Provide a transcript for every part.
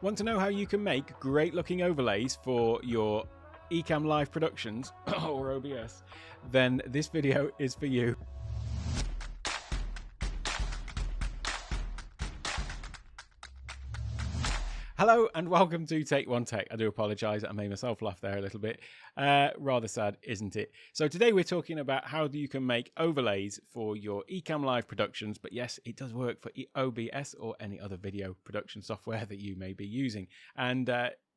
Want to know how you can make great looking overlays for your ECamm live productions or OBS? Then this video is for you. Hello and welcome to Take One Tech. I do apologise, I made myself laugh there a little bit. Rather sad, isn't it? So today we're talking about how you can make overlays for your ECamm live productions, but yes, it does work for OBS or any other video production software that you may be using. And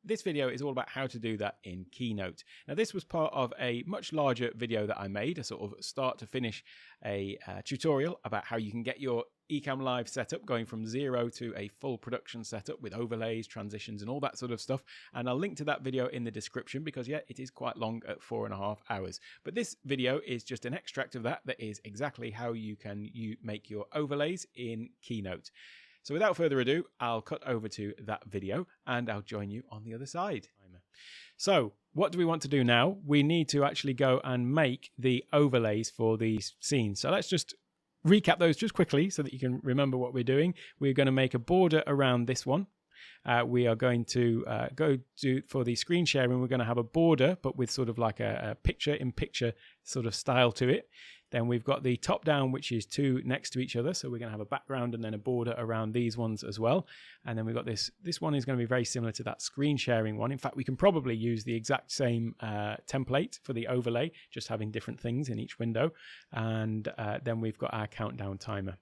this video is all about how to do that in Keynote. Now, this was part of a much larger video that I made, a sort of start to finish a tutorial about how you can get your ECamm Live setup going from zero to a full production setup with overlays, transitions, and all that sort of stuff. And I'll link to that video in the description because, yeah, it is quite long at 4.5 hours. But this video is just an extract of that is exactly how you can make your overlays in Keynote. So without further ado, I'll cut over to that video and I'll join you on the other side. So what do we want to do now? We need to actually go and make the overlays for these scenes. So let's just recap those just quickly so that you can remember what we're doing. We're going to make a border around this one. We are going to for the screen sharing, we're going to have a border, but with sort of like a picture-in-picture sort of style to it. Then we've got the top down, which is two next to each other. So we're going to have a background and then a border around these ones as well. And then we've got this one is going to be very similar to that screen sharing one. In fact, we can probably use the exact same template for the overlay, just having different things in each window. And then we've got our countdown timer.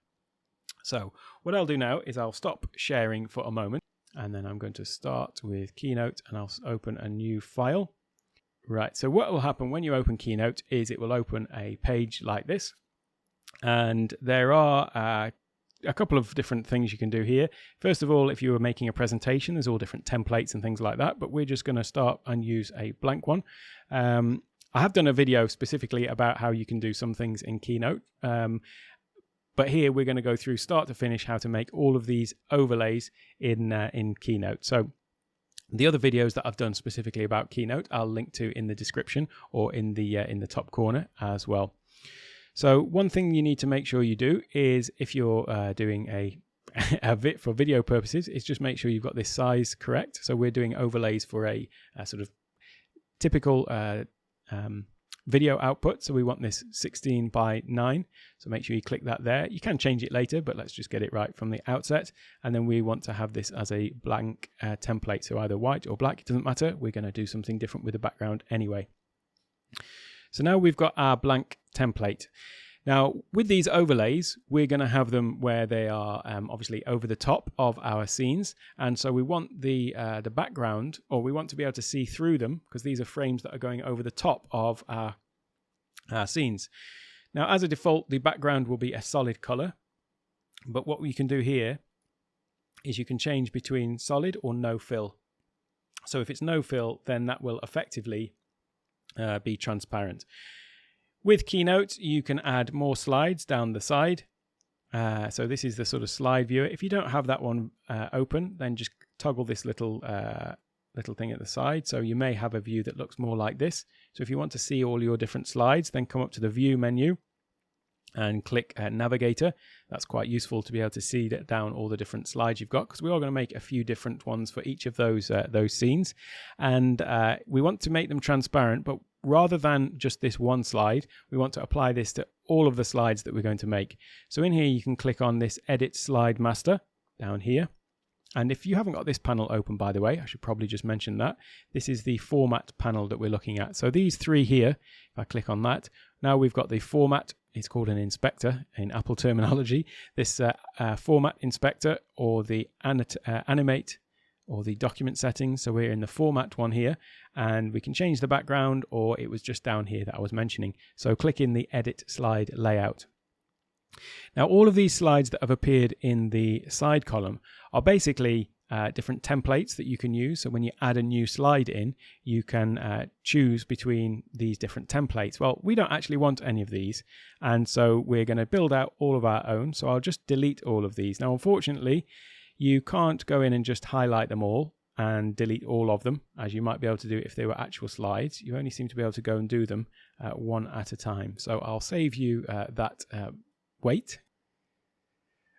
So what I'll do now is I'll stop sharing for a moment. And then I'm going to start with Keynote and I'll open a new file. Right, so what will happen when you open Keynote is it will open a page like this. And there are a couple of different things you can do here. First of all, if you were making a presentation, there's all different templates and things like that, but we're just going to start and use a blank one. I have done a video specifically about how you can do some things in Keynote. But here we're going to go through start to finish how to make all of these overlays in Keynote. So the other videos that I've done specifically about Keynote, I'll link to in the description or in the top corner as well. So one thing you need to make sure you do is if you're doing a for video purposes, is just make sure you've got this size correct. So we're doing overlays for a sort of typical video output. So we want this 16 by 9. So make sure you click that there. You can change it later, but let's just get it right from the outset. And then we want to have this as a blank template. So either white or black, it doesn't matter. We're going to do something different with the background anyway. So now we've got our blank template. Now with these overlays, we're going to have them where they are obviously over the top of our scenes. And so we want the background, or we want to be able to see through them because these are frames that are going over the top of our scenes. Now as a default, the background will be a solid color. But what we can do here is you can change between solid or no fill. So if it's no fill, then that will effectively be transparent. With Keynote, you can add more slides down the side. So this is the sort of slide viewer. If you don't have that one open, then just toggle this little thing at the side. So you may have a view that looks more like this. So if you want to see all your different slides, then come up to the View menu and click Navigator. That's quite useful to be able to see that down all the different slides you've got, because we are going to make a few different ones for each of those scenes. And we want to make them transparent, but rather than just this one slide, we want to apply this to all of the slides that we're going to make. So in here, you can click on this Edit Slide Master down here. And if you haven't got this panel open, by the way, I should probably just mention that. This is the format panel that we're looking at. So these three here, if I click on that, now we've got the format. It's called an inspector in Apple terminology. This format inspector or the animate or the document settings. So we're in the format one here, and we can change the background, or it was just down here that I was mentioning. So click in the edit slide layout. Now all of these slides that have appeared in the side column are basically different templates that you can use. So when you add a new slide in, you can choose between these different templates. Well, we don't actually want any of these, and so we're going to build out all of our own. So I'll just delete all of these. Now unfortunately, you can't go in and just highlight them all and delete all of them, as you might be able to do if they were actual slides. You only seem to be able to go and do them one at a time. So I'll save you that wait.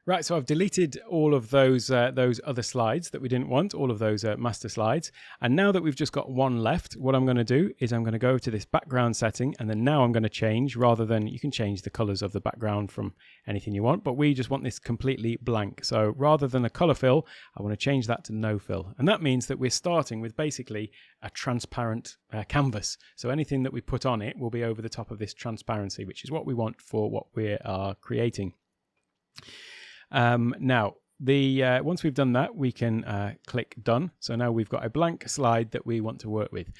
Right, so I've deleted all of those other slides that we didn't want, all of those master slides. And now that we've just got one left, what I'm going to do is I'm going to go to this background setting, and then now I'm going to change, rather than, you can change the colors of the background from anything you want, but we just want this completely blank. So rather than a color fill, I want to change that to no fill. And that means that we're starting with basically a transparent canvas. So anything that we put on it will be over the top of this transparency, which is what we want for what we are creating. Now, once we've done that, we can click done. So now we've got a blank slide that we want to work with.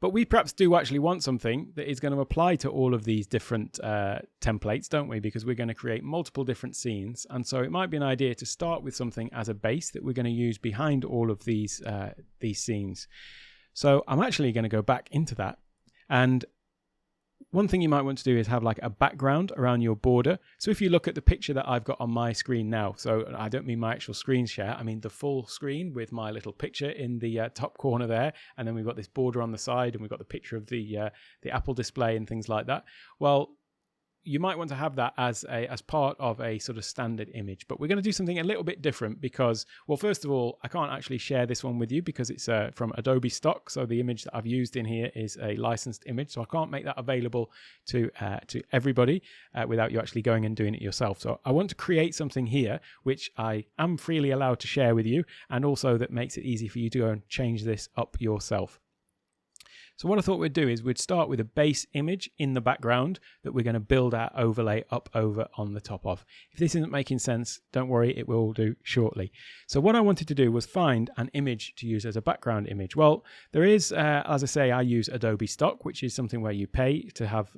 But we perhaps do actually want something that is going to apply to all of these different templates, don't we? Because we're going to create multiple different scenes. And so it might be an idea to start with something as a base that we're going to use behind all of these scenes. So I'm actually going to go back into that. And one thing you might want to do is have like a background around your border. So if you look at the picture that I've got on my screen now, so I don't mean my actual screen share, I mean the full screen with my little picture in the top corner there, and then we've got this border on the side, and we've got the picture of the Apple display and things like that. Well, you might want to have that as part of a sort of standard image, but we're going to do something a little bit different because, well, first of all, I can't actually share this one with you because it's from Adobe stock. So the image that I've used in here is a licensed image, so I can't make that available to everybody without you actually going and doing it yourself. So I want to create something here which I am freely allowed to share with you, and also that makes it easy for you to go and change this up yourself. So what I thought we'd do is we'd start with a base image in the background that we're going to build our overlay up over on the top of. If this isn't making sense, don't worry, it will do shortly. So what I wanted to do was find an image to use as a background image. Well, there is, as I say, I use Adobe stock, which is something where you pay to have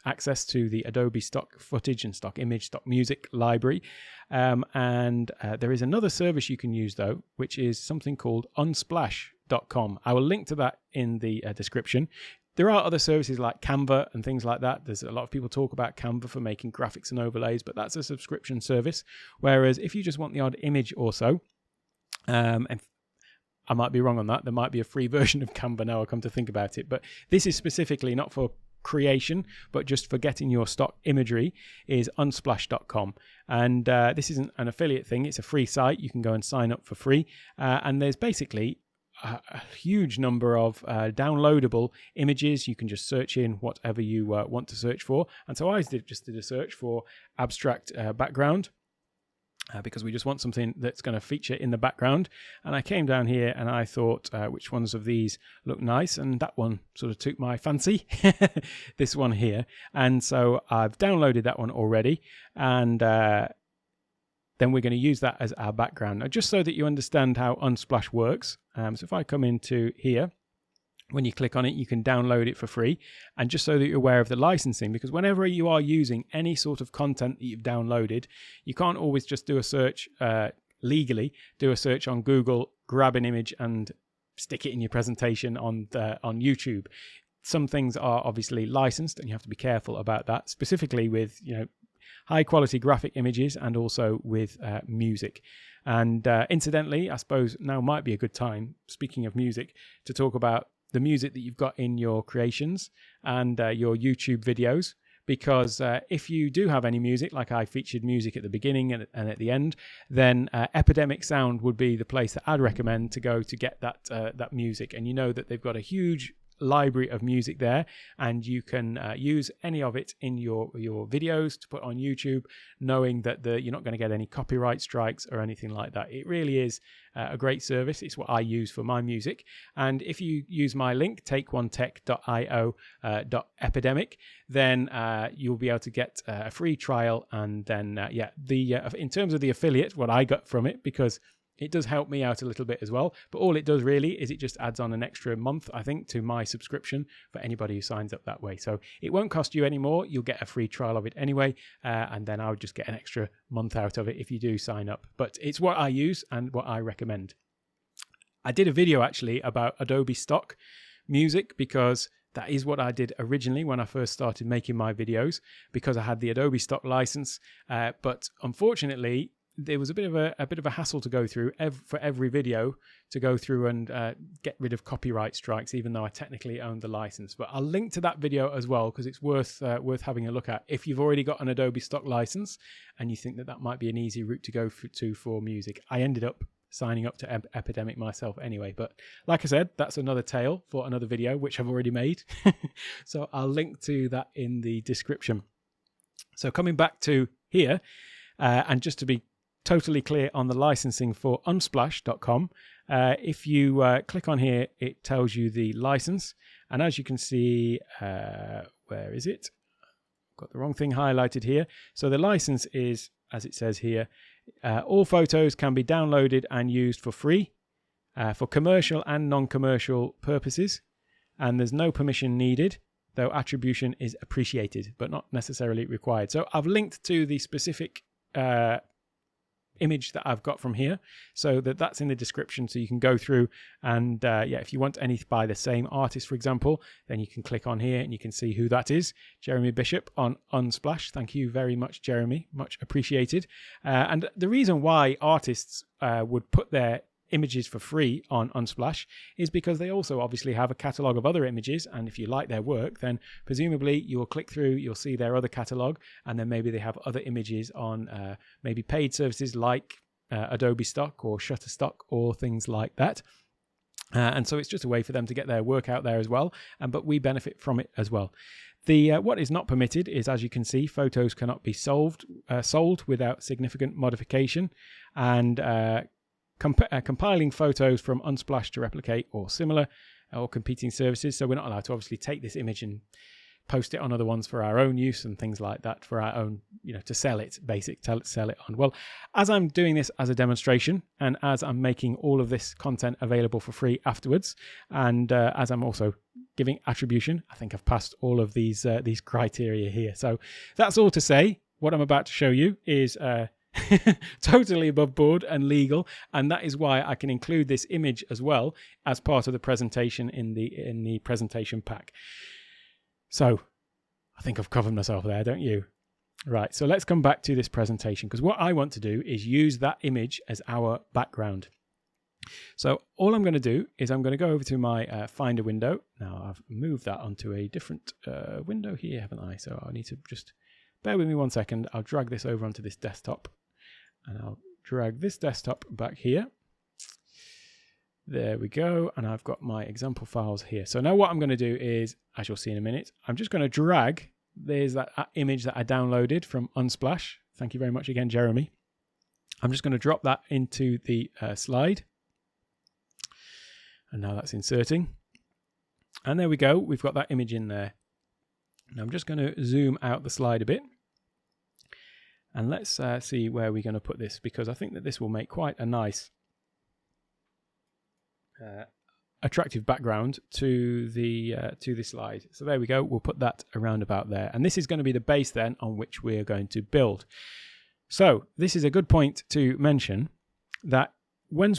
access to the Adobe stock footage and stock image, stock music library. And there is another service you can use though, which is something called Unsplash.com. I will link to that in the description. There are other services like Canva and things like that. There's a lot of people talk about Canva for making graphics and overlays, but that's a subscription service. Whereas if you just want the odd image or so, and I might be wrong on that, there might be a free version of Canva now I come to think about it, but this is specifically not for creation, but just for getting your stock imagery, is unsplash.com. And this isn't an affiliate thing, it's a free site. You can go and sign up for free, and there's basically a huge number of downloadable images. You can just search in whatever you want to search for. And so I just did a search for abstract background, because we just want something that's going to feature in the background. And I came down here and I thought, which ones of these look nice? And that one sort of took my fancy, this one here. And so I've downloaded that one already. And then we're going to use that as our background. Now, just so that you understand how Unsplash works. So if I come into here, when you click on it, you can download it for free. And just so that you're aware of the licensing, because whenever you are using any sort of content that you've downloaded, you can't always just do a search legally, do a search on Google, grab an image and stick it in your presentation on YouTube. Some things are obviously licensed and you have to be careful about that, specifically with, high quality graphic images and also with music. And incidentally, I suppose now might be a good time, speaking of music, to talk about the music that you've got in your creations and your YouTube videos. Because if you do have any music, like I featured music at the beginning and at the end, then Epidemic Sound would be the place that I'd recommend to go to get that music. And you know that they've got a huge library of music there, and you can use any of it in your videos to put on YouTube, knowing that you're not going to get any copyright strikes or anything like that. It really is a great service. It's what I use for my music. And if you use my link, takeonetech.io.epidemic, then you'll be able to get a free trial. And then in terms of the affiliate, what I got from it, because it does help me out a little bit as well, but all it does really is it just adds on an extra month, I think, to my subscription for anybody who signs up that way. So it won't cost you any more. You'll get a free trial of it anyway, and then I would just get an extra month out of it if you do sign up. But it's what I use and what I recommend. I did a video actually about Adobe stock music, because that is what I did originally when I first started making my videos, because I had the Adobe stock license. But unfortunately, there was a bit of a hassle to go through for every video to go through and get rid of copyright strikes, even though I technically owned the license. But I'll link to that video as well, because it's worth having a look at if you've already got an Adobe stock license and you think that might be an easy route to go for music. I ended up signing up to Epidemic myself anyway, but like I said, that's another tale for another video which I've already made. So I'll link to that in the description. So coming back to here, and just to be totally clear on the licensing for unsplash.com, if you click on here, it tells you the license, and as you can see, where is it? Got the wrong thing highlighted here. So the license is, as it says here, all photos can be downloaded and used for free for commercial and non-commercial purposes, and there's no permission needed, though attribution is appreciated but not necessarily required. So I've linked to the specific image that I've got from here, so that's in the description, so you can go through and if you want any by the same artist, for example, then you can click on here and you can see who that is. Jeremy Bishop on Unsplash. Thank you very much, Jeremy, much appreciated. And the reason why artists would put their images for free on Unsplash is because they also obviously have a catalogue of other images, and if you like their work, then presumably you'll click through, you'll see their other catalogue, and then maybe they have other images on maybe paid services like Adobe Stock or Shutterstock or things like that. And so it's just a way for them to get their work out there as well, but we benefit from it as well. The what is not permitted is, as you can see, photos cannot be sold without significant modification, and compiling photos from Unsplash to replicate or similar or competing services. So we're not allowed to obviously take this image and post it on other ones for our own use and things like that, for our own, to sell it, sell it on. Well, as I'm doing this as a demonstration, and as I'm making all of this content available for free afterwards, and as I'm also giving attribution, I think I've passed all of these criteria here. So that's all to say. What I'm about to show you is totally above board and legal, and that is why I can include this image as well as part of the presentation in the presentation pack. So I think I've covered myself there, don't you? Right, so let's come back to this presentation, because what I want to do is use that image as our background. So all I'm going to do is I'm going to go over to my Finder window. Now I've moved that onto a different window here, haven't I? So I need to just bear with me 1 second. I'll drag this over onto this desktop, and I'll drag this desktop back here. There we go. And I've got my example files here. So now what I'm going to do is, as you'll see in a minute, I'm just going to drag, there's that image that I downloaded from Unsplash. Thank you very much again, Jeremy. I'm just going to drop that into the slide. And now that's inserting. And there we go. We've got that image in there. And I'm just going to zoom out the slide a bit. And let's see where we're going to put this, because I think that this will make quite a nice attractive background to the slide. So there we go. We'll put that around about there. And this is going to be the base then on which we're going to build. So this is a good point to mention that when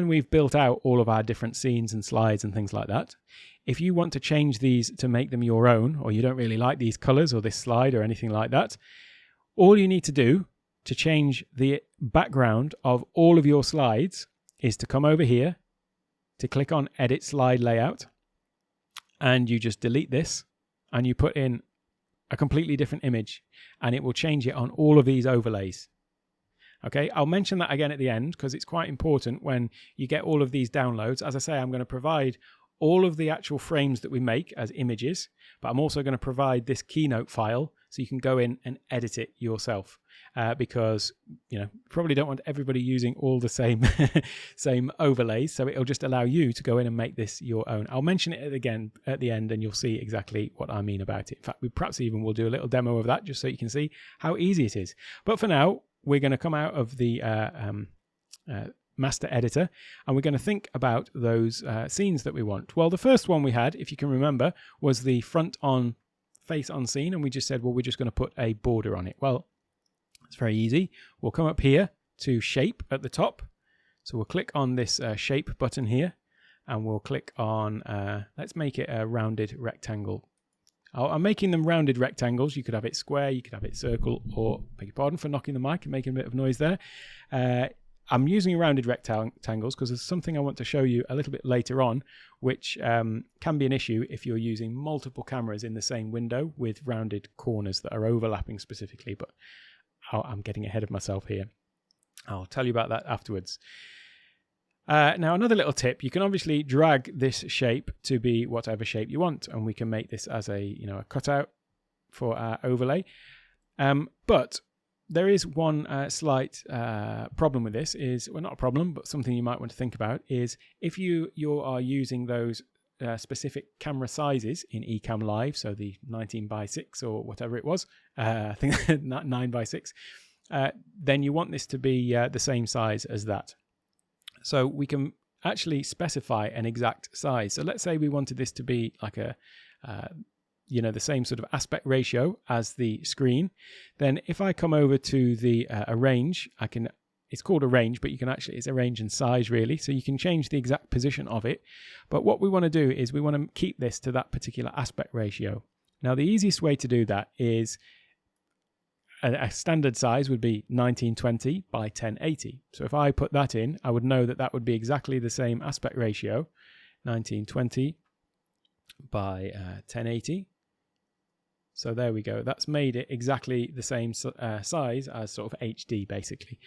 we've built out all of our different scenes and slides and things like that, if you want to change these to make them your own, or you don't really like these colors or this slide or anything like that, all you need to do to change the background of all of your slides is to come over here, to click on Edit Slide Layout, and you just delete this and you put in a completely different image, and it will change it on all of these overlays. Okay, I'll mention that again at the end, because it's quite important when you get all of these downloads. As I say, I'm going to provide all of the actual frames that we make as images, but I'm also going to provide this Keynote file so you can go in and edit it yourself, because you probably don't want everybody using all the same same overlays, so it'll just allow you to go in and make this your own. I'll mention it again at the end, and you'll see exactly what I mean about it. In fact, we perhaps even will do a little demo of that just so you can see how easy it is. But for now, we're going to come out of the master editor, and we're going to think about those scenes that we want. Well, the first one we had, if you can remember, was the front on face on scene, and we just said, well, we're just going to put a border on it. Well, it's very easy. We'll come up here to shape at the top. So we'll click on this shape button here, and we'll click on, let's make it a rounded rectangle. I'm making them rounded rectangles. You could have it square, you could have it circle, or beg your pardon for knocking the mic and making a bit of noise there. I'm using rounded rectangles because there's something I want to show you a little bit later on, which can be an issue if you're using multiple cameras in the same window with rounded corners that are overlapping specifically, but I'm getting ahead of myself here. I'll tell you about that afterwards. Now, another little tip, you can obviously drag this shape to be whatever shape you want, and we can make this as a cutout for our overlay. But there is one slight problem with this, well, not a problem, but something you might want to think about is if you are using those specific camera sizes in ECamm Live, so the 19:6 or whatever it was, I think 9:6, then you want this to be the same size as that. So we can actually specify an exact size. So let's say we wanted this to be like a, the same sort of aspect ratio as the screen. Then if I come over to the arrange, it's called arrange, but it's arrange and size really. So you can change the exact position of it. But what we want to do is we want to keep this to that particular aspect ratio. Now the easiest way to do that is a standard size would be 1920 by 1080. So if I put that in, I would know that that would be exactly the same aspect ratio, 1920 by 1080. So there we go. That's made it exactly the same size as sort of HD basically.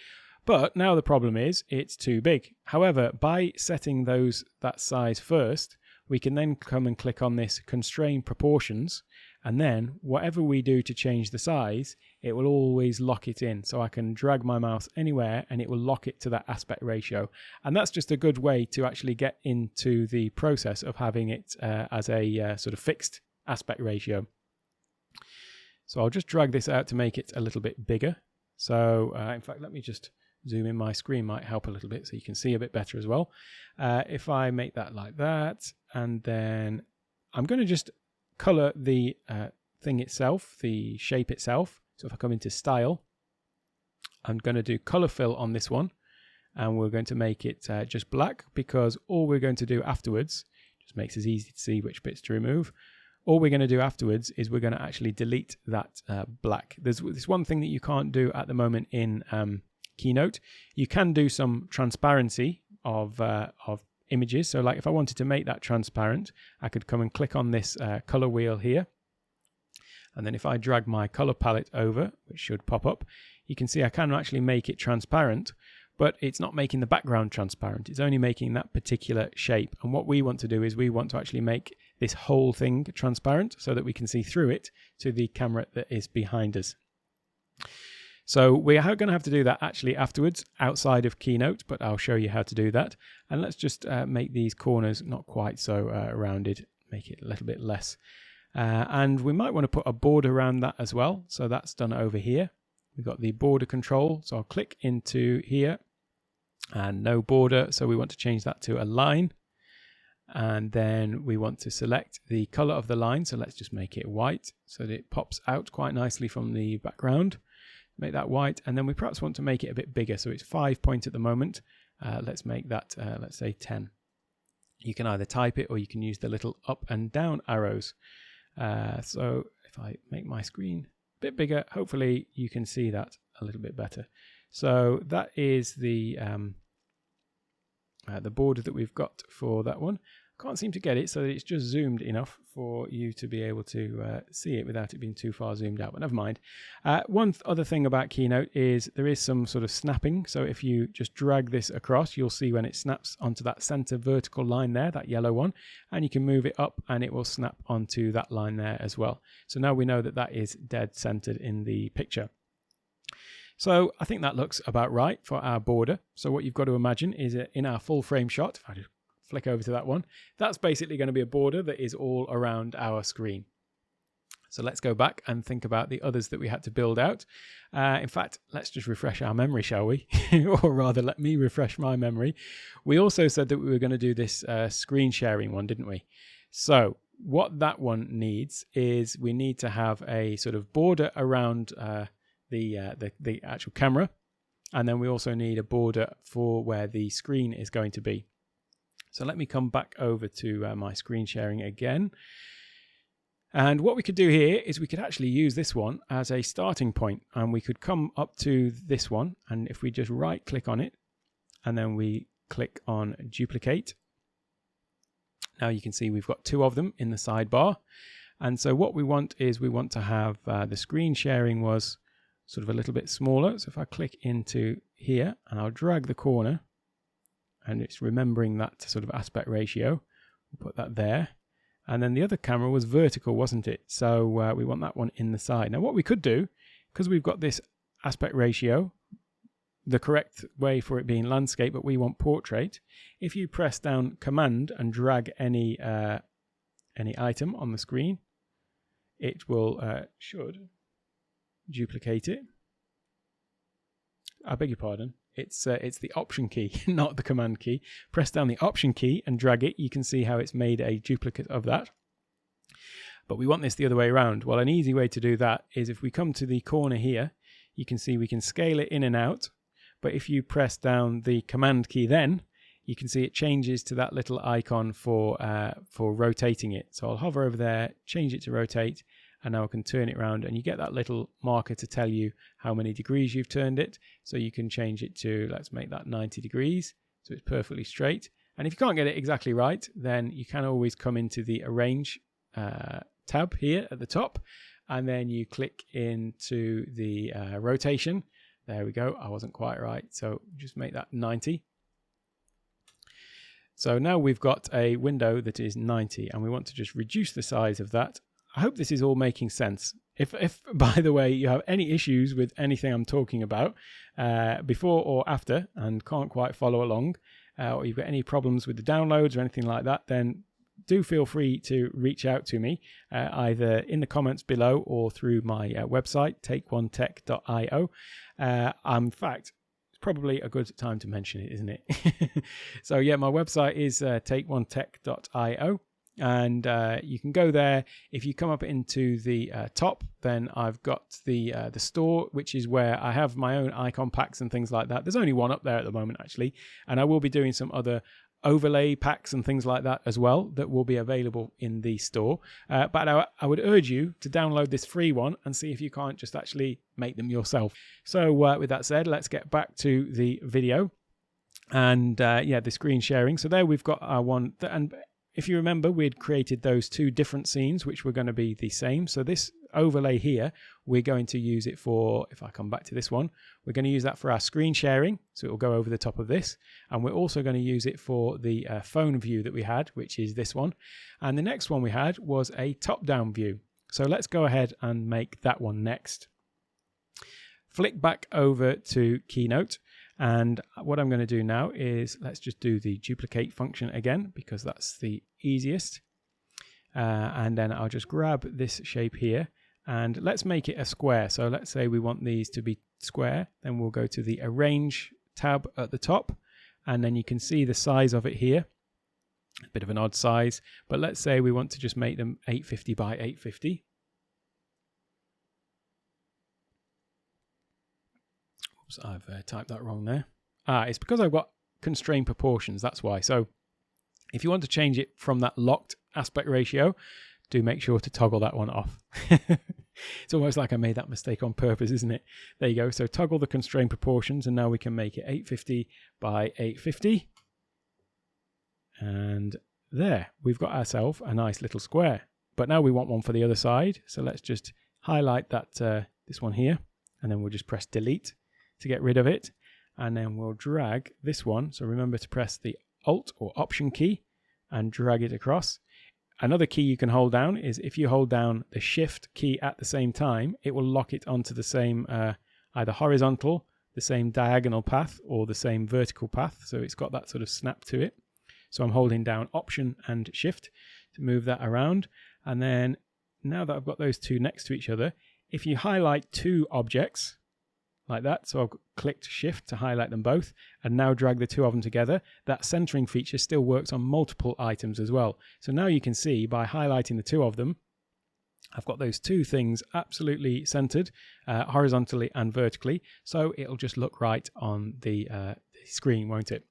But now the problem is it's too big. However, by setting that size first, we can then come and click on this constrain proportions, and then whatever we do to change the size, it will always lock it in. So I can drag my mouse anywhere and it will lock it to that aspect ratio. And that's just a good way to actually get into the process of having it as a sort of fixed aspect ratio. So I'll just drag this out to make it a little bit bigger. So in fact, let me just zoom in. My screen might help a little bit so you can see a bit better as well. If I make that like that, and then I'm going to just color the thing itself, the shape itself. So if I come into style, I'm going to do color fill on this one, and we're going to make it just black, because all we're going to do afterwards, just makes it easy to see which bits to remove. All we're going to do afterwards is we're going to actually delete that black. There's one thing that you can't do at the moment in Keynote. You can do some transparency of images. So like if I wanted to make that transparent, I could come and click on this color wheel here. And then if I drag my color palette over, which should pop up, you can see I can actually make it transparent, but it's not making the background transparent. It's only making that particular shape. And what we want to do is we want to actually make this whole thing transparent so that we can see through it to the camera that is behind us. So we're going to have to do that actually afterwards outside of Keynote, but I'll show you how to do that. And let's just make these corners not quite so rounded, make it a little bit less. And we might want to put a border around that as well. So that's done over here. We've got the border control. So I'll click into here and no border. So we want to change that to a line. And then we want to select the color of the line. So let's just make it white so that it pops out quite nicely from the background. Make that white, and then we perhaps want to make it a bit bigger. So it's 5 point at the moment. Let's make that, let's say 10. You can either type it or you can use the little up and down arrows. So if I make my screen a bit bigger, hopefully you can see that a little bit better. So that is the border that we've got for that one. Can't seem to get it so that it's just zoomed enough for you to be able to see it without it being too far zoomed out, but never mind. One other thing about Keynote is there is some sort of snapping. So if you just drag this across, you'll see when it snaps onto that center vertical line there, that yellow one, and you can move it up and it will snap onto that line there as well. So now we know that that is dead centered in the picture. So I think that looks about right for our border. So what you've got to imagine is in our full frame shot, if I just flick over to that one, that's basically going to be a border that is all around our screen. So let's go back and think about the others that we had to build out. In fact, let's just refresh our memory, shall we? Or rather, let me refresh my memory. We also said that we were going to do this screen sharing one, didn't we? So what that one needs is we need to have a sort of border around the actual camera, and then we also need a border for where the screen is going to be. So let me come back over to my screen sharing again. And what we could do here is we could actually use this one as a starting point, and we could come up to this one, and if we just right click on it and then we click on duplicate, now you can see we've got two of them in the sidebar. And so what we want is we want to have the screen sharing was sort of a little bit smaller. So if I click into here and I'll drag the corner, and it's remembering that sort of aspect ratio, we'll put that there. And then the other camera was vertical, wasn't it? So we want that one in the side. Now what we could do, because we've got this aspect ratio, the correct way for it being landscape, but we want portrait. If you press down Command and drag any item on the screen, it will should duplicate it. I beg your pardon. It's the Option key, not the Command key. Press down the Option key and drag it. You can see how it's made a duplicate of that. But we want this the other way around. Well, an easy way to do that is if we come to the corner here, you can see we can scale it in and out. But if you press down the Command key then, you can see it changes to that little icon for rotating it. So I'll hover over there, change it to rotate, and now I can turn it around, and you get that little marker to tell you how many degrees you've turned it. So you can change it to, let's make that 90 degrees, so it's perfectly straight. And if you can't get it exactly right, then you can always come into the Arrange tab here at the top, and then you click into the rotation. There we go, I wasn't quite right, so just make that 90. So now we've got a window that is 90, and we want to just reduce the size of that. I hope this is all making sense. If by the way, you have any issues with anything I'm talking about before or after and can't quite follow along, or you've got any problems with the downloads or anything like that, then do feel free to reach out to me either in the comments below or through my website, takeonetech.io. In fact, it's probably a good time to mention it, isn't it? So yeah, my website is takeonetech.io. And you can go there. If you come up into the top, then I've got the store, which is where I have my own icon packs and things like that. There's only one up there at the moment, actually, and I will be doing some other overlay packs and things like that as well that will be available in the store. But I would urge you to download this free one and see if you can't just actually make them yourself. So with that said, let's get back to the video and yeah, the screen sharing. So there we've got our one, and if you remember, we'd created those two different scenes, which were going to be the same. So this overlay here, we're going to use it for, if I come back to this one, we're going to use that for our screen sharing. So it will go over the top of this. And we're also going to use it for the phone view that we had, which is this one. And the next one we had was a top-down view. So let's go ahead and make that one next. Flick back over to Keynote. And what I'm going to do now is let's just do the duplicate function again, because that's the easiest. And then I'll just grab this shape here and let's make it a square. So let's say we want these to be square. Then we'll go to the Arrange tab at the top, and then you can see the size of it here. A bit of an odd size, but let's say we want to just make them 850 by 850. I've typed that wrong there. It's because I've got constrained proportions, that's why. So if you want to change it from that locked aspect ratio, do make sure to toggle that one off. It's almost like I made that mistake on purpose, isn't it? There you go. So toggle the constrained proportions, and now we can make it 850 by 850. And there, we've got ourselves a nice little square. But now we want one for the other side. So let's just highlight that this one here, and then we'll just press delete to get rid of it, and then we'll drag this one. So remember to press the Alt or Option key and drag it across. Another key you can hold down is if you hold down the Shift key at the same time, it will lock it onto the same either horizontal, the same diagonal path, or the same vertical path. So it's got that sort of snap to it. So I'm holding down Option and Shift to move that around. And then now that I've got those two next to each other, if you highlight two objects like that, so I've clicked Shift to highlight them both and now drag the two of them together, that centering feature still works on multiple items as well. So now you can see by highlighting the two of them, I've got those two things absolutely centered horizontally and vertically, so it'll just look right on the screen, won't it?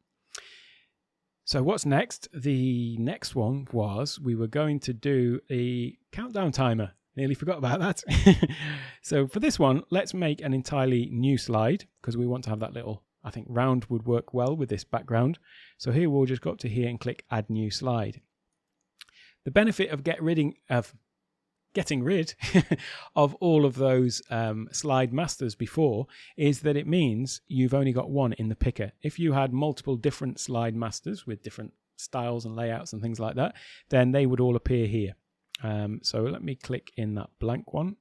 So what's next? The next one was we were going to do a countdown timer. Nearly forgot about that. So for this one, let's make an entirely new slide because we want to have that little, I think round would work well with this background. So here we'll just go up to here and click add new slide. The benefit of getting rid of all of those slide masters before is that it means you've only got one in the picker. If you had multiple different slide masters with different styles and layouts and things like that, then they would all appear here. So let me click in that blank one.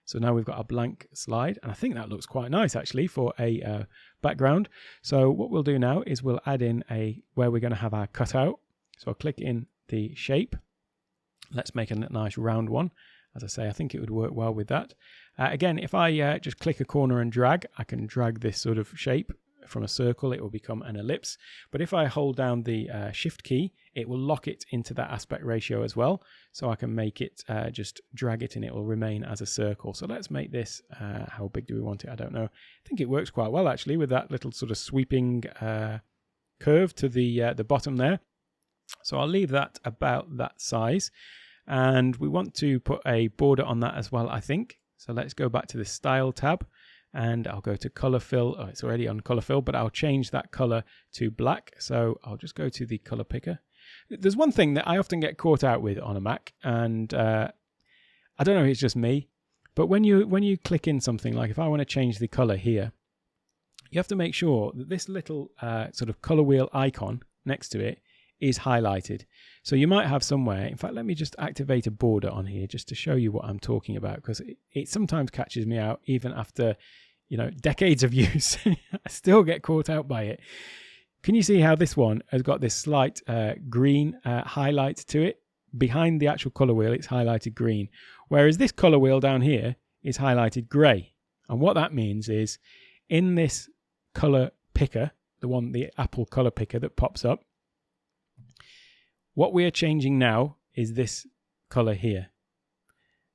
So now we've got a blank slide, and I think that looks quite nice actually for a background. So what we'll do now is we'll add in where we're going to have our cutout. So I'll click in the shape. Let's make a nice round one. As I say, I think it would work well with that. Again, if I just click a corner and drag, I can drag this sort of shape from a circle. It will become an ellipse. But if I hold down the shift key, it will lock it into that aspect ratio as well. So I can make it, just drag it, and it will remain as a circle. So let's make this, how big do we want it? I don't know. I think it works quite well actually with that little sort of sweeping curve to the bottom there. So I'll leave that about that size. And we want to put a border on that as well, I think. So let's go back to the Style tab, and I'll go to Color Fill. Oh, it's already on Color Fill, but I'll change that color to black. So I'll just go to the color picker. There's one thing that I often get caught out with on a Mac, and I don't know if it's just me, but when you click in something, like if I want to change the color here, you have to make sure that this little sort of color wheel icon next to it is highlighted. So you might have somewhere, in fact, let me just activate a border on here just to show you what I'm talking about, because it sometimes catches me out even after, decades of use. I still get caught out by it. Can you see how this one has got this slight green highlight to it? Behind the actual color wheel, it's highlighted green, whereas this color wheel down here is highlighted gray. And what that means is in this color picker, the Apple color picker that pops up, what we are changing now is this color here.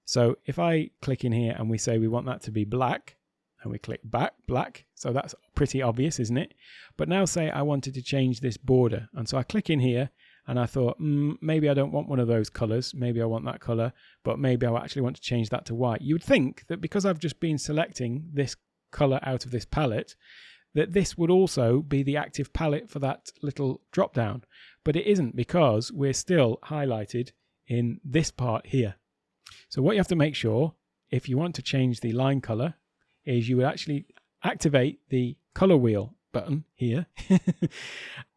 So if I click in here and we say we want that to be black, and we click black, so that's pretty obvious, isn't it? But now say I wanted to change this border, and so I click in here and I thought, maybe I don't want one of those colors, maybe I want that color, but maybe I actually want to change that to white. You would think that because I've just been selecting this color out of this palette, that this would also be the active palette for that little drop down. But it isn't, because we're still highlighted in this part here. So what you have to make sure, if you want to change the line color, is you would actually activate the color wheel button here,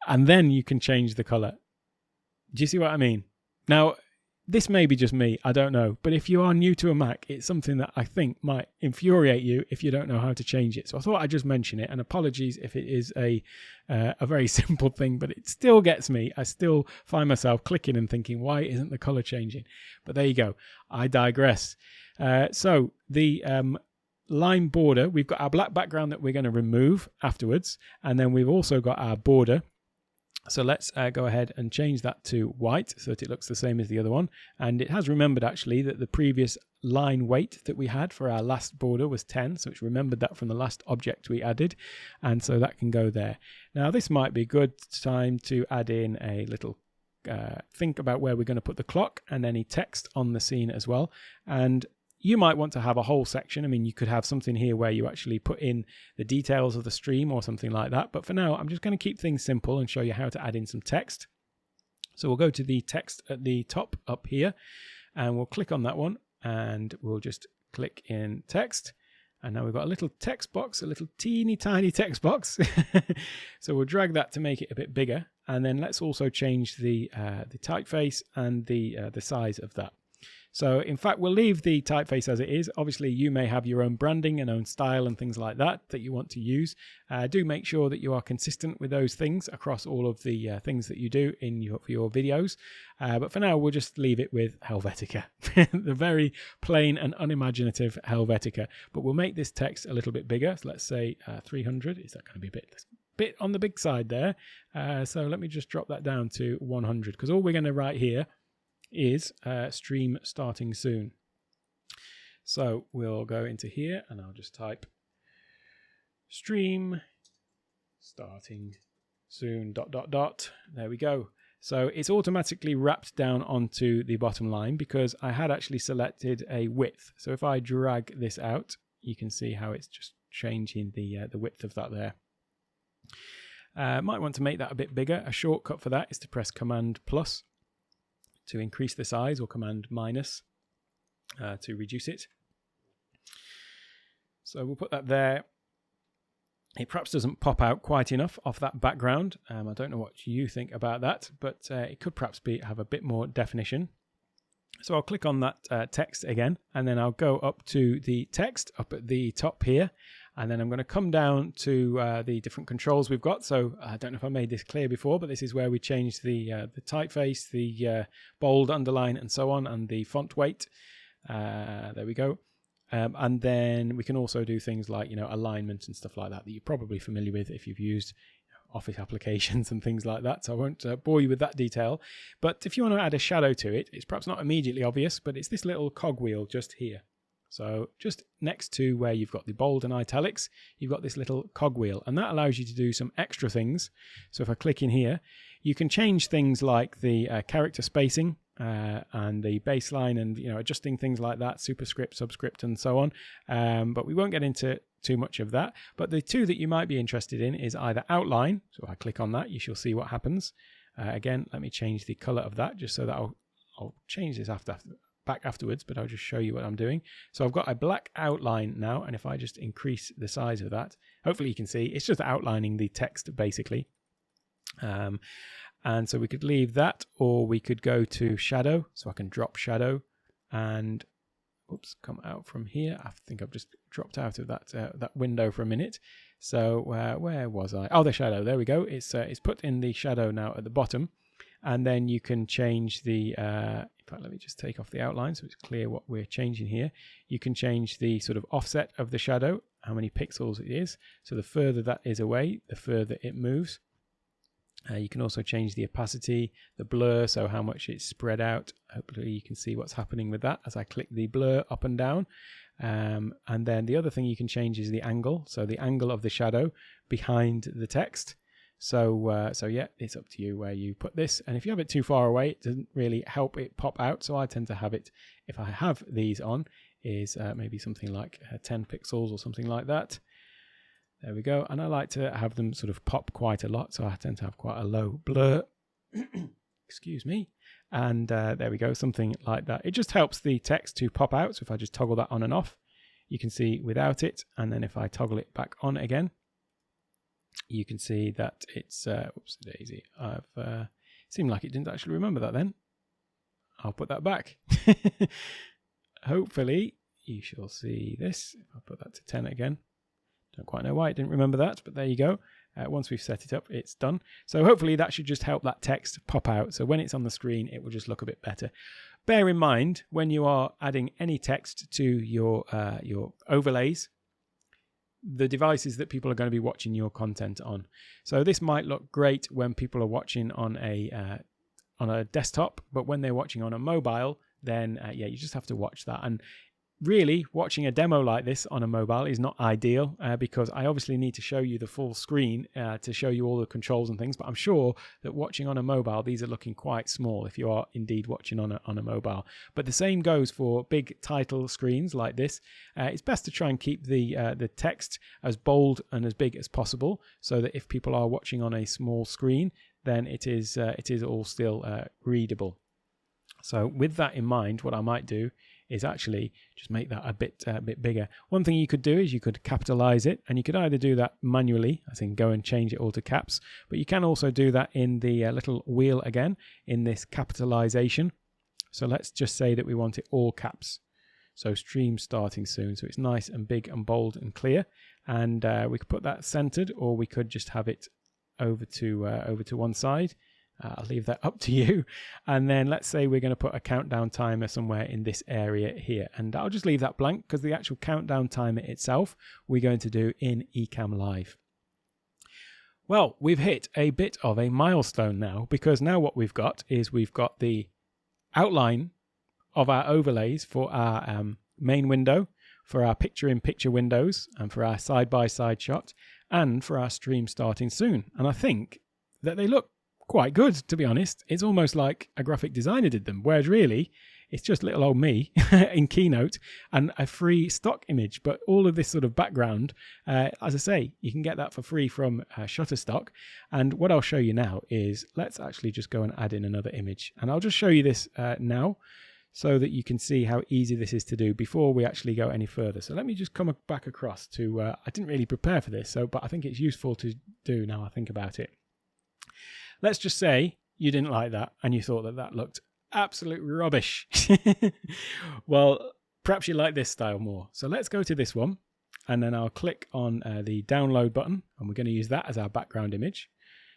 and then you can change the color. Do you see what I mean? Now, this may be just me, I don't know, but if you are new to a Mac, it's something that I think might infuriate you if you don't know how to change it. So I thought I'd just mention it, and apologies if it is a very simple thing, but it still gets me. I still find myself clicking and thinking, why isn't the color changing? But there you go. I digress. So the line border, we've got our black background that we're going to remove afterwards, and then we've also got our border. So let's go ahead and change that to white so that it looks the same as the other one. And it has remembered actually that the previous line weight that we had for our last border was 10. So it's remembered that from the last object we added. And so that can go there. Now this might be a good time to add in a little think about where we're going to put the clock and any text on the scene as well. And you might want to have a whole section. I mean, you could have something here where you actually put in the details of the stream or something like that. But for now, I'm just going to keep things simple and show you how to add in some text. So we'll go to the text at the top up here, and we'll click on that one, and we'll just click in text. And now we've got a little text box, a little teeny tiny text box. So we'll drag that to make it a bit bigger. And then let's also change the typeface and the size of that. So in fact, we'll leave the typeface as it is. Obviously, you may have your own branding and own style and things like that you want to use. Do make sure that you are consistent with those things across all of the things that you do for your videos. But for now, we'll just leave it with Helvetica, the very plain and unimaginative Helvetica. But we'll make this text a little bit bigger. So let's say 300. Is that going to be a bit on the big side there? So let me just drop that down to 100, because all we're going to write here is stream starting soon. So we'll go into here and I'll just type stream starting soon ... There we go. So it's automatically wrapped down onto the bottom line because I had actually selected a width. So if I drag this out, you can see how it's just changing the width of that there. Might want to make that a bit bigger. A shortcut for that is to press Command plus to increase the size, or Command minus to reduce it. So we'll put that there. It perhaps doesn't pop out quite enough off that background. I don't know what you think about that, but it could perhaps have a bit more definition. So I'll click on that text again, and then I'll go up to the text up at the top here, and then I'm going to come down to the different controls we've got. So I don't know if I made this clear before, but this is where we change the typeface, the bold, underline, and so on, and the font weight. There we go. And then we can also do things like, alignment and stuff like that you're probably familiar with if you've used Office applications and things like that. So I won't bore you with that detail. But if you want to add a shadow to it, it's perhaps not immediately obvious, but it's this little cogwheel just here. So just next to where you've got the bold and italics, you've got this little cogwheel, and that allows you to do some extra things. So if I click in here, you can change things like the character spacing and the baseline, and adjusting things like that, superscript, subscript, and so on. But we won't get into too much of that. But the two that you might be interested in is either outline. So if I click on that, you shall see what happens. Again, let me change the color of that just so that I'll change this back afterwards, but I'll just show you what I'm doing. So I've got a black outline now, and if I just increase the size of that, hopefully you can see it's just outlining the text basically. And so we could leave that, or we could go to shadow. So I can drop shadow and come out from here. I think I've just dropped out of that window for a minute. So where was I? Oh, the shadow. There we go. It's put in the shadow now at the bottom, and then you can change the. In fact, let me just take off the outline so it's clear what we're changing here. You can change the sort of offset of the shadow, how many pixels it is. So the further that is away, the further it moves. You can also change the opacity, the blur, so how much it's spread out. Hopefully you can see what's happening with that as I click the blur up and down. And then the other thing you can change is the angle, so the angle of the shadow behind the text. So yeah, it's up to you where you put this. And if you have it too far away, it doesn't really help it pop out. So I tend to have it, if I have these on, is maybe something like 10 pixels or something like that. There we go. And I like to have them sort of pop quite a lot. So I tend to have quite a low blur. Excuse me. And there we go. Something like that. It just helps the text to pop out. So if I just toggle that on and off, you can see without it. And then if I toggle it back on again, you can see that it's, whoops daisy. I've seemed like it didn't actually remember that then. I'll put that back. Hopefully you shall see this. If I put that to 10 again. Don't quite know why it didn't remember that, but there you go. Once we've set it up, it's done. So hopefully that should just help that text pop out. So when it's on the screen, it will just look a bit better. Bear in mind, when you are adding any text to your overlays, the devices that people are going to be watching your content on. So this might look great when people are watching on a desktop, but when they're watching on a mobile, then yeah, you just have to watch that. And really, watching a demo like this on a mobile is not ideal because I obviously need to show you the full screen to show you all the controls and things. But I'm sure that watching on a mobile, these are looking quite small if you are indeed watching on a mobile. But the same goes for big title screens like this. It's best to try and keep the text as bold and as big as possible so that if people are watching on a small screen, then it is all still readable. So with that in mind, what I might do is actually just make that a bit bigger. One thing you could do is you could capitalize it, and you could either do that manually, as in go and change it all to caps, but you can also do that in the little wheel again, in this capitalization. So let's just say that we want it all caps. So stream starting soon, so it's nice and big and bold and clear. And we could put that centered, or we could just have it over to one side. I'll leave that up to you. And then let's say we're going to put a countdown timer somewhere in this area here. And I'll just leave that blank because the actual countdown timer itself we're going to do in ECamm Live. Well, we've hit a bit of a milestone now, because now what we've got is we've got the outline of our overlays for our main window, for our picture-in-picture windows, and for our side-by-side shot, and for our stream starting soon. And I think that they look quite good, to be honest. It's almost like a graphic designer did them, whereas really it's just little old me in Keynote and a free stock image. But all of this sort of background, as I say, you can get that for free from Shutterstock. And what I'll show you now is, let's actually just go and add in another image. And I'll just show you this now so that you can see how easy this is to do before we actually go any further. So let me just come back across to, I didn't really prepare for this, but I think it's useful to do now I think about it. Let's just say you didn't like that and you thought that that looked absolute rubbish. Well, perhaps you like this style more. So let's go to this one, and then I'll click on the download button, and we're going to use that as our background image.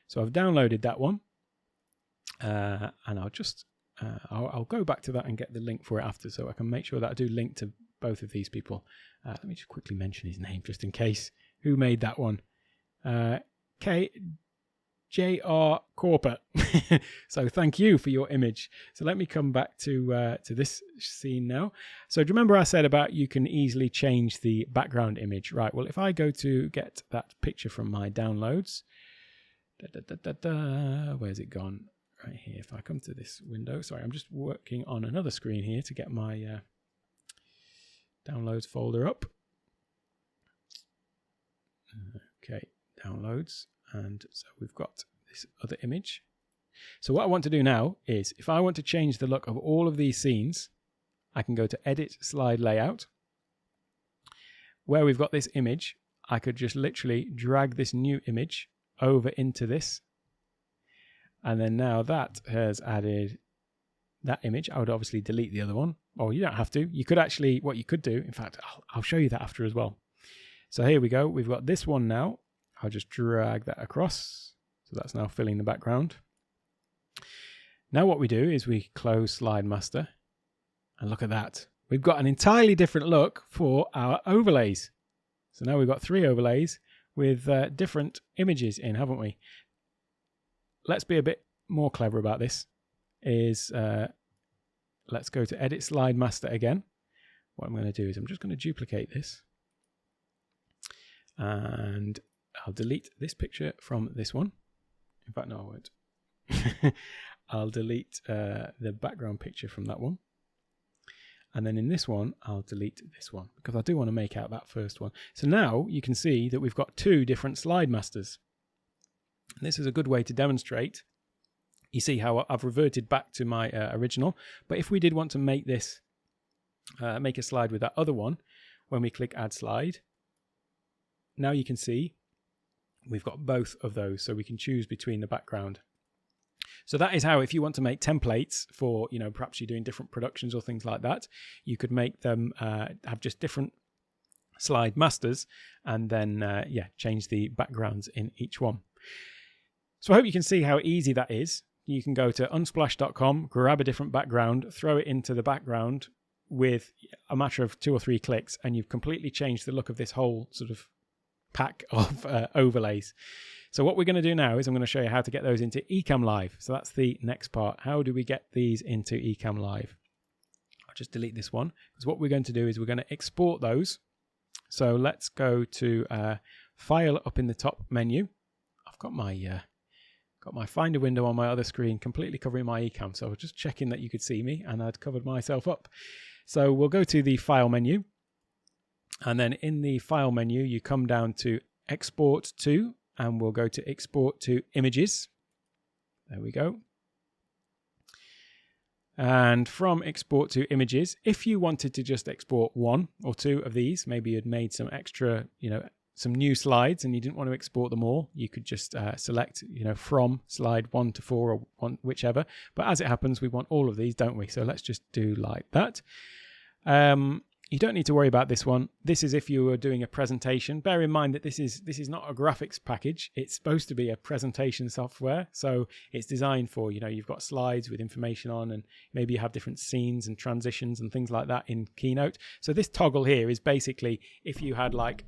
So I've downloaded that one, and I'll just I'll go back to that and get the link for it after, so I can make sure that I do link to both of these people. Let me just quickly mention his name just in case. Who made that one? JR Corpet. So thank you for your image. So let me come back to this scene now. So do you remember I said about you can easily change the background image? Right, well, if I go to get that picture from my downloads, where's it gone? Right here. If I come to this window, sorry, I'm just working on another screen here to get my downloads folder up. Okay, downloads. And so we've got this other image. So what I want to do now is, if I want to change the look of all of these scenes, I can go to Edit Slide Layout. Where we've got this image, I could just literally drag this new image over into this. And then now that has added that image. I would obviously delete the other one. Or you don't have to. You could actually, what you could do, in fact, I'll show you that after as well. So here we go. We've got this one now. I'll just drag that across. So that's now filling the background. Now what we do is we close Slide Master. And look at that. We've got an entirely different look for our overlays. So now we've got 3 overlays with different images in, haven't we? Let's be a bit more clever about this. Let's go to Edit Slide Master again. What I'm going to do is I'm just going to duplicate this. And I'll delete this picture from this one. In fact, no, I won't. I'll delete the background picture from that one. And then in this one, I'll delete this one because I do want to make out that first one. So now you can see that we've got 2 different slide masters. And this is a good way to demonstrate. You see how I've reverted back to my original. But if we did want to make this, make a slide with that other one, when we click Add Slide, now you can see we've got both of those, so we can choose between the background. So that is how, if you want to make templates for, you know, perhaps you're doing different productions or things like that, you could make them have just different slide masters and then, change the backgrounds in each one. So I hope you can see how easy that is. You can go to unsplash.com, grab a different background, throw it into the background with a matter of 2 or 3 clicks, and you've completely changed the look of this whole sort of pack of overlays. So what we're going to do now is I'm going to show you how to get those into ECamm Live. So that's the next part. How do we get these into ECamm Live? I'll just delete this one, because what we're going to do is we're going to export those. So let's go to File up in the top menu. I've got my Finder window on my other screen completely covering my ECamm. So I was just checking that you could see me, and I'd covered myself up. So we'll go to the File menu. And then in the File menu, you come down to Export to, and we'll go to Export to Images. There we go. And from Export to Images, if you wanted to just export 1 or 2 of these, maybe you'd made some extra, some new slides and you didn't want to export them all, you could just select, from slide 1 to 4 or 1, whichever. But as it happens, we want all of these, don't we? So let's just do like that. You don't need to worry about this one. This is if you were doing a presentation. Bear in mind that this is not a graphics package. It's supposed to be a presentation software. So it's designed for, you've got slides with information on, and maybe you have different scenes and transitions and things like that in Keynote. So this toggle here is basically if you had like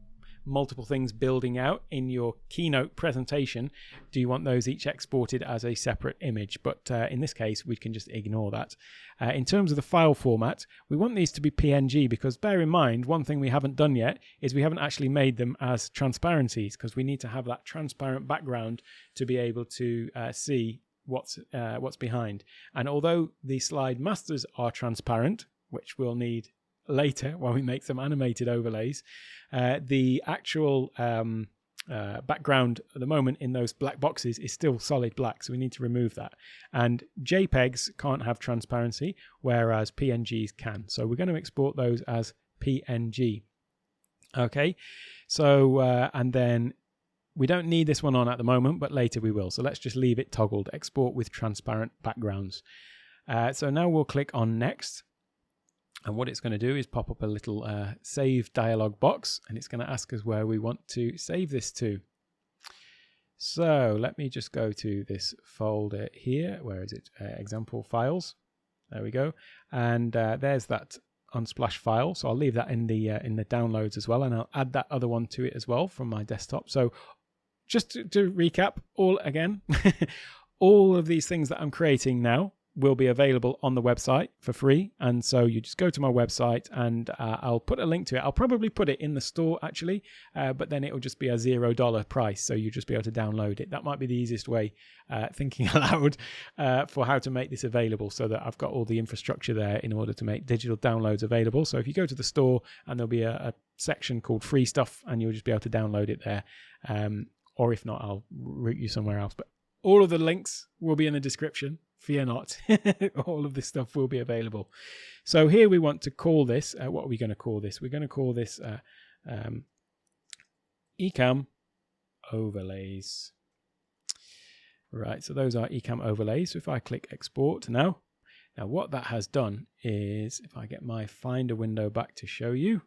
multiple things building out in your Keynote presentation, do you want those each exported as a separate image? But in this case, we can just ignore that. In terms of the file format, we want these to be PNG, because bear in mind, one thing we haven't done yet is we haven't actually made them as transparencies, because we need to have that transparent background to be able to see what's behind. And although the slide masters are transparent, which we'll need later when we make some animated overlays, the actual background at the moment in those black boxes is still solid black, so we need to remove that. And JPEGs can't have transparency, whereas PNGs can. So we're going to export those as PNG. Okay, so and then we don't need this one on at the moment, but later we will. So let's just leave it toggled, export with transparent backgrounds. So now we'll click on next. And what it's going to do is pop up a little save dialog box, and it's going to ask us where we want to save this to. So let me just go to this folder here. Where is it? Example files. There we go. And there's that Unsplash file. So I'll leave that in the downloads as well, and I'll add that other one to it as well from my desktop. So just to recap all again, all of these things that I'm creating now will be available on the website for free. And so you just go to my website, and I'll put a link to it. I'll probably put it in the store actually, but then it'll just be a $0 price. So you'll just be able to download it. That might be the easiest way, thinking aloud, for how to make this available, so that I've got all the infrastructure there in order to make digital downloads available. So if you go to the store, and there'll be a section called free stuff, and you'll just be able to download it there. Or if not, I'll route you somewhere else. But all of the links will be in the description. Fear not. All of this stuff will be available. So here we want to call this, what are we going to call this? We're going to call this ECamm overlays. Right, so those are ECamm overlays. So if I click export now what that has done is, if I get my Finder window back to show you,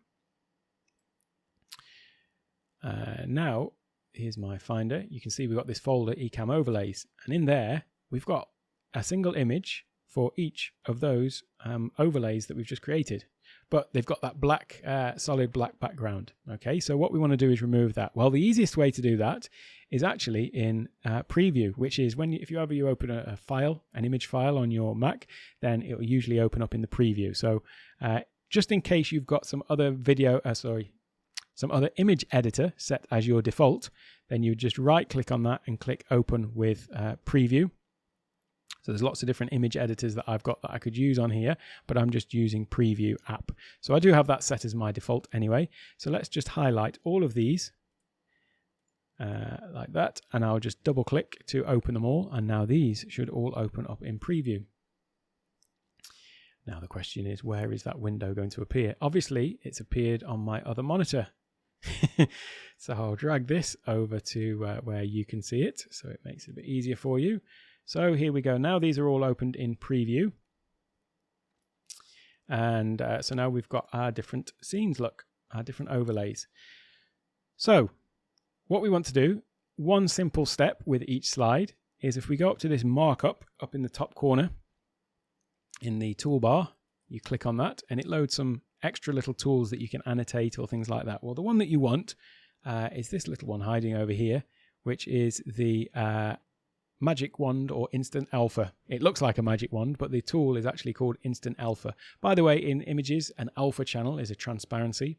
now here's my Finder. You can see we've got this folder ECamm overlays, and in there we've got a single image for each of those overlays that we've just created, but they've got that black, solid black background. Okay, so what we want to do is remove that. Well, the easiest way to do that is actually in preview, which is when if you open a file, an image file on your Mac, then it will usually open up in the preview. So just in case you've got some other some other image editor set as your default, then you just right click on that and click open with preview. So there's lots of different image editors that I've got that I could use on here, but I'm just using Preview app. So I do have that set as my default anyway. So let's just highlight all of these like that, and I'll just double click to open them all. And now these should all open up in Preview. Now the question is, where is that window going to appear? Obviously, it's appeared on my other monitor. So I'll drag this over to where you can see it, so it makes it a bit easier for you. So here we go. Now these are all opened in preview. And so now we've got our different scenes, look, our different overlays. So what we want to do, one simple step with each slide, is if we go up to this markup up in the top corner in the toolbar, you click on that and it loads some extra little tools that you can annotate or things like that. Well, the one that you want is this little one hiding over here, which is the Magic Wand or Instant Alpha. It looks like a magic wand, but the tool is actually called Instant Alpha. By the way, in images, an alpha channel is a transparency.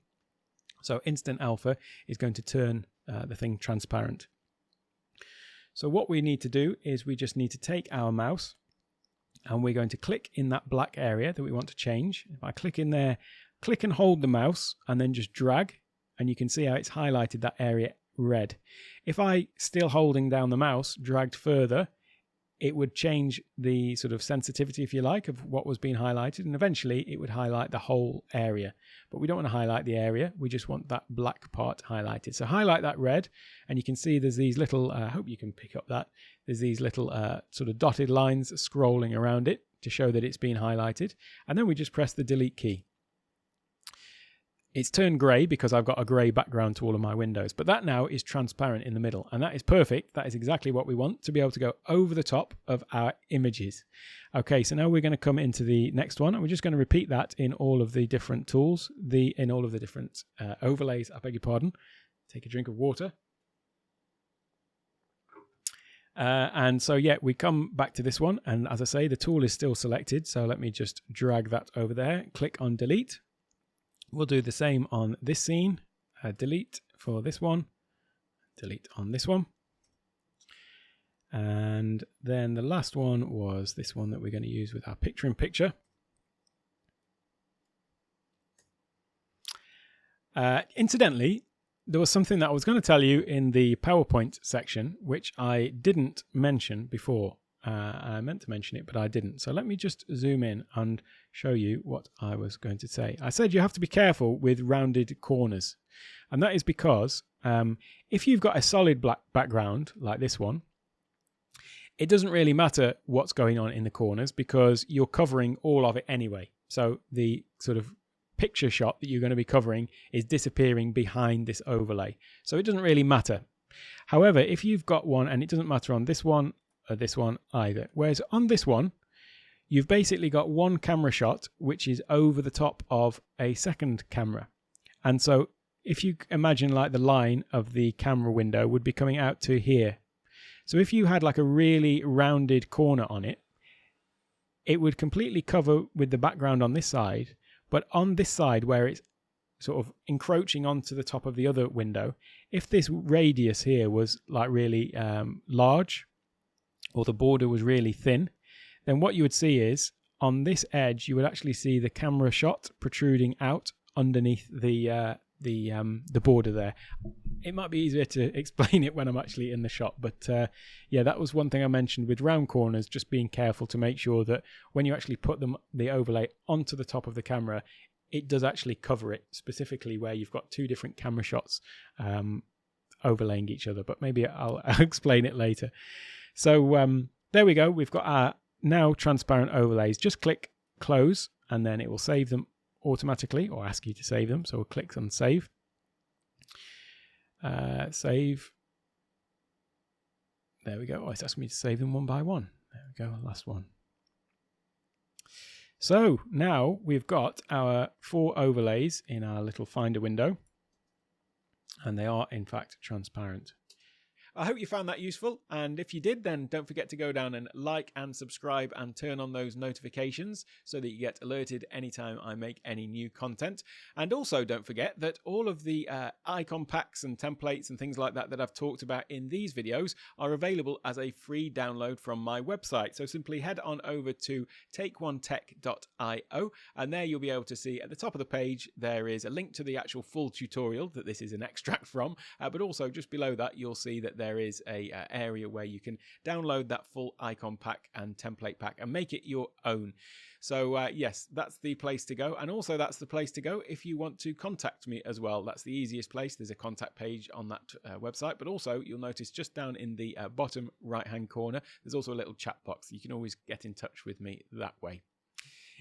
So Instant Alpha is going to turn the thing transparent. So what we need to do is we just need to take our mouse and we're going to click in that black area that we want to change. If I click in there, click and hold the mouse and then just drag, and you can see how it's highlighted that area red. If I, still holding down the mouse, dragged further, it would change the sort of sensitivity, if you like, of what was being highlighted, and eventually it would highlight the whole area. But we don't want to highlight the area, we just want that black part highlighted. So highlight that red, and you can see there's these little, I hope you can pick up that, there's these little sort of dotted lines scrolling around it to show that it's been highlighted. And then we just press the delete key. It's turned grey because I've got a grey background to all of my windows, but that now is transparent in the middle, and that is perfect. That is exactly what we want, to be able to go over the top of our images. Okay, so now we're going to come into the next one, and we're just going to repeat that in all of the different tools, in all of the different overlays, I beg your pardon. take a drink of water. And so, yeah, we come back to this one. And as I say, the tool is still selected. So let me just drag that over there. Click on delete. We'll do the same on this scene. Delete for this one. Delete on this one. And then the last one was this one that we're going to use with our picture-in-picture. Incidentally, there was something that I was going to tell you in the PowerPoint section, which I didn't mention before. I meant to mention it, but I didn't. So let me just zoom in and show you what I was going to say. I said you have to be careful with rounded corners. And that is because if you've got a solid black background like this one, it doesn't really matter what's going on in the corners because you're covering all of it anyway. So the sort of picture shot that you're going to be covering is disappearing behind this overlay. So it doesn't really matter. However, if you've got one, and it doesn't matter on this one or this one either, whereas on this one, you've basically got one camera shot which is over the top of a second camera. And so if you imagine like the line of the camera window would be coming out to here. So if you had like a really rounded corner on it, it would completely cover with the background on this side. But on this side where it's sort of encroaching onto the top of the other window, if this radius here was like really large, or the border was really thin, then what you would see is on this edge, you would actually see the camera shot protruding out underneath the border there. It might be easier to explain it when I'm actually in the shot, but yeah, that was one thing I mentioned with round corners, just being careful to make sure that when you actually put the overlay onto the top of the camera, it does actually cover it, specifically where you've got two different camera shots overlaying each other, but maybe I'll explain it later. So there we go. We've got our now transparent overlays. Just click close and then it will save them automatically, or ask you to save them. So we'll click on save. Save. There we go. Oh, it's asking me to save them one by one. There we go, last one. So now we've got our 4 overlays in our little Finder window, and they are in fact transparent. I hope you found that useful, and if you did, then don't forget to go down and like and subscribe and turn on those notifications so that you get alerted anytime I make any new content. And also don't forget that all of the icon packs and templates and things like that that I've talked about in these videos are available as a free download from my website. So simply head on over to takeonetech.io, and there you'll be able to see at the top of the page there is a link to the actual full tutorial that this is an extract from, but also just below that you'll see that there is a area where you can download that full icon pack and template pack and make it your own. So yes, that's the place to go. And also that's the place to go if you want to contact me as well. That's the easiest place. There's a contact page on that website, but also you'll notice just down in the bottom right hand corner, there's also a little chat box. You can always get in touch with me that way.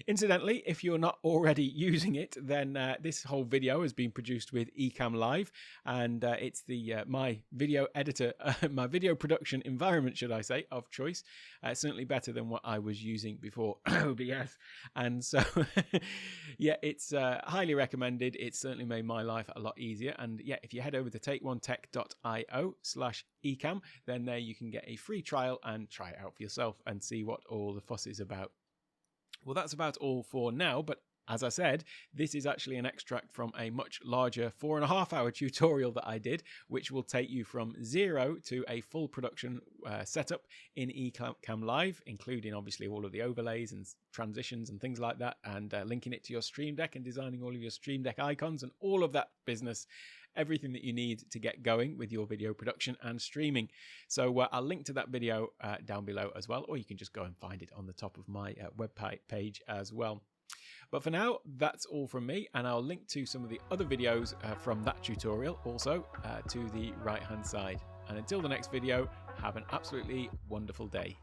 Incidentally, if you're not already using it, then this whole video has been produced with ECamm Live, and it's the my video editor, my video production environment, should I say, of choice. Certainly better than what I was using before OBS, and so yeah, it's highly recommended. It's certainly made my life a lot easier. And yeah, if you head over to takeonetech.io/eCamm, then there you can get a free trial and try it out for yourself and see what all the fuss is about. Well, that's about all for now, but as I said, this is actually an extract from a much larger 4.5-hour tutorial that I did, which will take you from zero to a full production setup in ECamm Live, including obviously all of the overlays and transitions and things like that, and linking it to your Stream Deck and designing all of your Stream Deck icons and all of that business. Everything that you need to get going with your video production and streaming. So I'll link to that video down below as well, or you can just go and find it on the top of my web page as well. But for now, that's all from me, and I'll link to some of the other videos from that tutorial also to the right hand side. And until the next video, have an absolutely wonderful day.